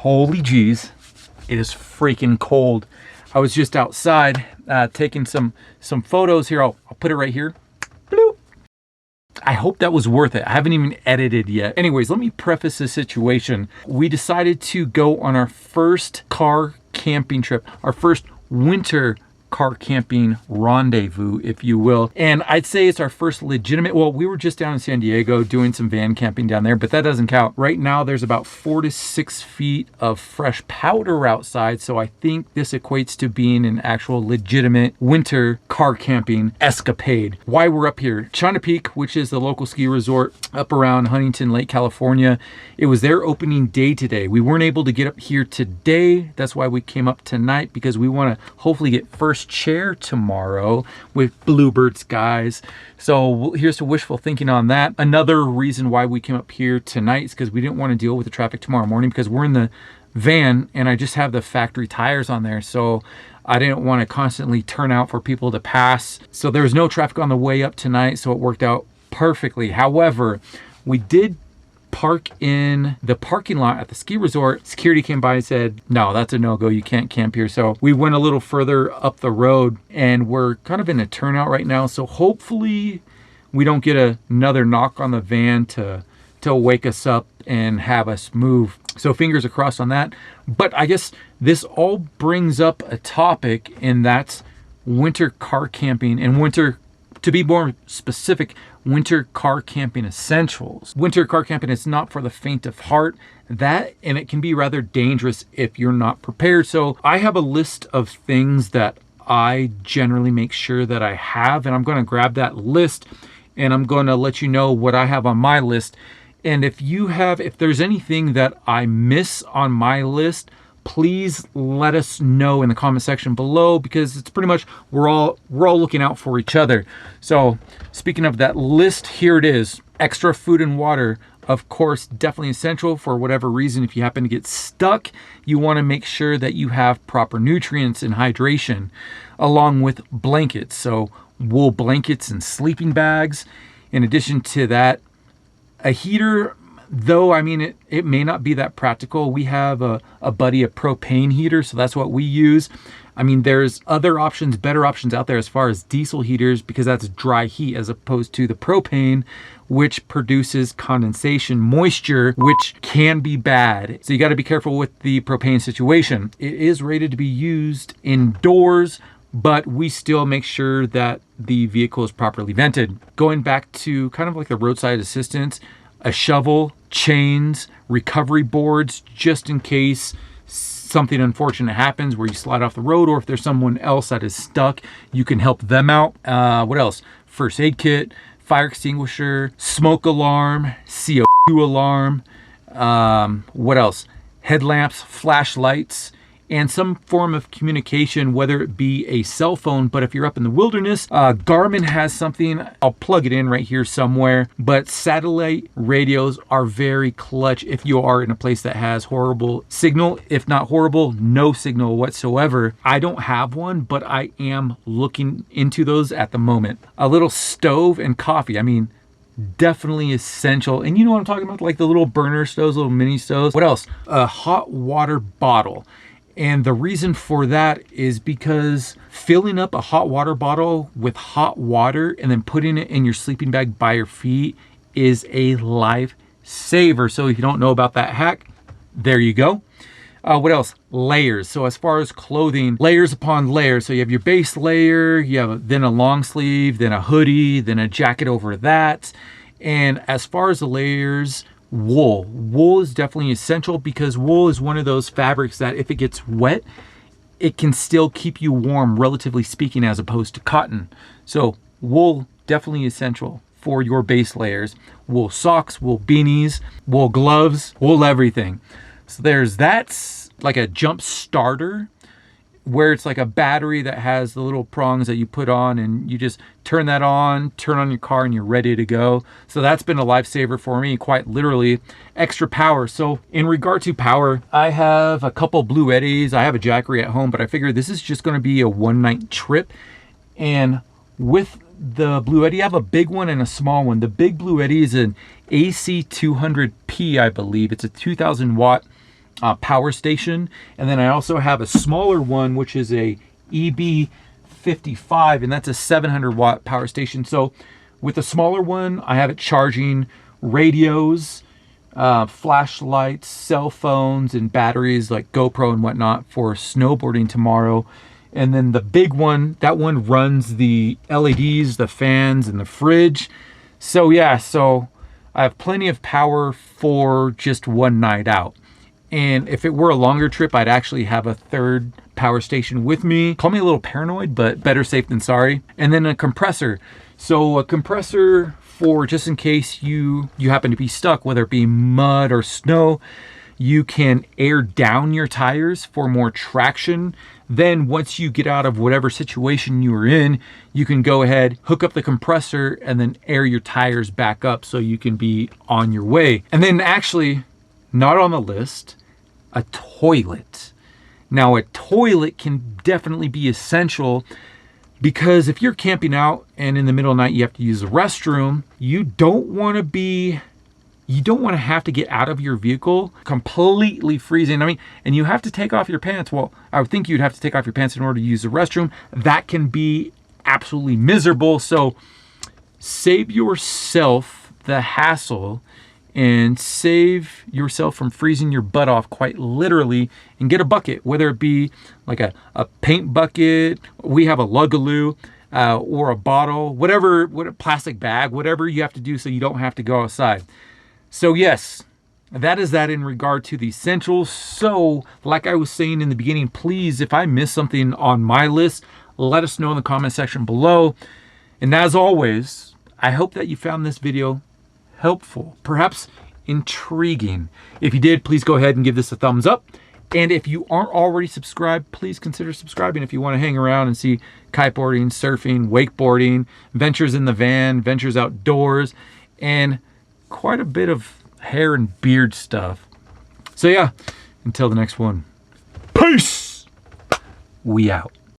Holy jeez, it is freaking cold. I was just outside taking some photos here. I'll put it right here. Bloop. I hope that was worth it. I haven't even edited yet. Anyways, let me preface the situation. We decided to go on our first car camping trip, our first winter car camping rendezvous, if you will. And I'd say it's our first legitimate, well, we were just down in San Diego doing some van camping down there, but that doesn't count. Right now, there's about 4 to 6 feet of fresh powder outside. So I think this equates to being an actual legitimate winter car camping escapade. Why we're up here, China Peak, which is the local ski resort up around Huntington Lake, California. It was their opening day today. We weren't able to get up here today. That's why we came up tonight, because we want to hopefully get first chair tomorrow with bluebird skies. So here's to wishful thinking on that. Another reason why we came up here tonight is because we didn't want to deal with the traffic tomorrow morning, because we're in the van and I just have the factory tires on there. So I didn't want to constantly turn out for people to pass. So there was no traffic on the way up tonight. So it worked out perfectly. However, we did park in the parking lot at the ski resort. Security came by and said, no, that's a no-go. You can't camp here. So we went a little further up the road and we're kind of in a turnout right now. So hopefully we don't get another knock on the van to wake us up and have us move. So fingers crossed on that. But I guess this all brings up a topic, and that's winter car camping and winter, to be more specific, winter car camping essentials. Winter car camping is not for the faint of heart. And it can be rather dangerous if you're not prepared. So I have a list of things that I generally make sure that I have, and I'm going to grab that list and I'm going to let you know what I have on my list. And if there's anything that I miss on my list, please let us know in the comment section below, because it's pretty much we're all looking out for each other. So speaking of that list, here it is. Extra food and water, of course, definitely essential. For whatever reason, if you happen to get stuck, you want to make sure that you have proper nutrients and hydration, along with blankets. So wool blankets and sleeping bags. In addition to that, a heater. Though, I mean, it may not be that practical. We have a propane heater, so that's what we use. I mean, there's other options, better options out there as far as diesel heaters, because that's dry heat, as opposed to the propane, which produces condensation, moisture, which can be bad. So you got to be careful with the propane situation. It is rated to be used indoors, but we still make sure that the vehicle is properly vented. Going back to kind of like the roadside assistance, a shovel, chains, recovery boards, just in case something unfortunate happens where you slide off the road, or if there's someone else that is stuck, you can help them out. What else? First aid kit, fire extinguisher, smoke alarm, CO2 alarm. What else? Headlamps, flashlights, and some form of communication, whether it be a cell phone. But if you're up in the wilderness, Garmin has something. I'll plug it in right here somewhere. But satellite radios are very clutch if you are in a place that has horrible signal. If not horrible, no signal whatsoever. I don't have one, but I am looking into those at the moment. A little stove and coffee. I mean, definitely essential. And you know what I'm talking about? Like the little burner stoves, little mini stoves. What else? A hot water bottle. And the reason for that is because filling up a hot water bottle with hot water and then putting it in your sleeping bag by your feet is a lifesaver. So if you don't know about that hack, there you go. What else? Layers. So as far as clothing, layers upon layers. So you have your base layer, you have then a long sleeve, then a hoodie, then a jacket over that. And as far as the layers, wool is definitely essential, because wool is one of those fabrics that if it gets wet, it can still keep you warm, relatively speaking, as opposed to cotton. So wool definitely essential for your base layers. Wool socks, wool beanies, wool gloves, wool everything. So that's like a jump starter, where it's like a battery that has the little prongs that you put on, and you just turn that on, turn on your car, and you're ready to go. So that's been a lifesaver for me, quite literally. Extra power. So in regard to power, I have a couple Blue Eddies. I have a Jackery at home, but I figured this is just going to be a one-night trip. And with the Blue Eddy, I have a big one and a small one. The big Blue Eddy is an AC200P, I believe. It's a 2000 watt power station. And then I also have a smaller one, which is a EB55, and that's a 700 watt power station. So with the smaller one, I have it charging radios, flashlights, cell phones, and batteries like GoPro and whatnot for snowboarding tomorrow. And then the big one, that one runs the LEDs, the fans, and the fridge. So yeah, so I have plenty of power for just one night out. And if it were a longer trip, I'd actually have a third power station with me. Call me a little paranoid, but better safe than sorry. And then a compressor. So a compressor for just in case you happen to be stuck, whether it be mud or snow, you can air down your tires for more traction. Then once you get out of whatever situation you are in, you can go ahead, hook up the compressor, and then air your tires back up so you can be on your way. And then actually, not on the list, a toilet. Now a toilet can definitely be essential because if you're camping out and in the middle of the night you have to use the restroom, you don't want to have to get out of your vehicle completely freezing. I mean, and you have to take off your pants. Well, I would think you'd have to take off your pants in order to use the restroom. That can be absolutely miserable. So save yourself the hassle and save yourself from freezing your butt off quite literally, and get a bucket, whether it be like a paint bucket, we have a Lugaloo, or a bottle, whatever, what plastic bag, whatever you have to do so you don't have to go outside. So yes, that is that in regard to the essentials. So like I was saying in the beginning, please, if I missed something on my list, let us know in the comment section below. And as always, I hope that you found this video helpful, perhaps intriguing. If you did, please go ahead and give this a thumbs up. And if you aren't already subscribed, please consider subscribing if you want to hang around and see kiteboarding, surfing, wakeboarding, ventures in the van, ventures outdoors, and quite a bit of hair and beard stuff. So yeah, until the next one, peace. We out.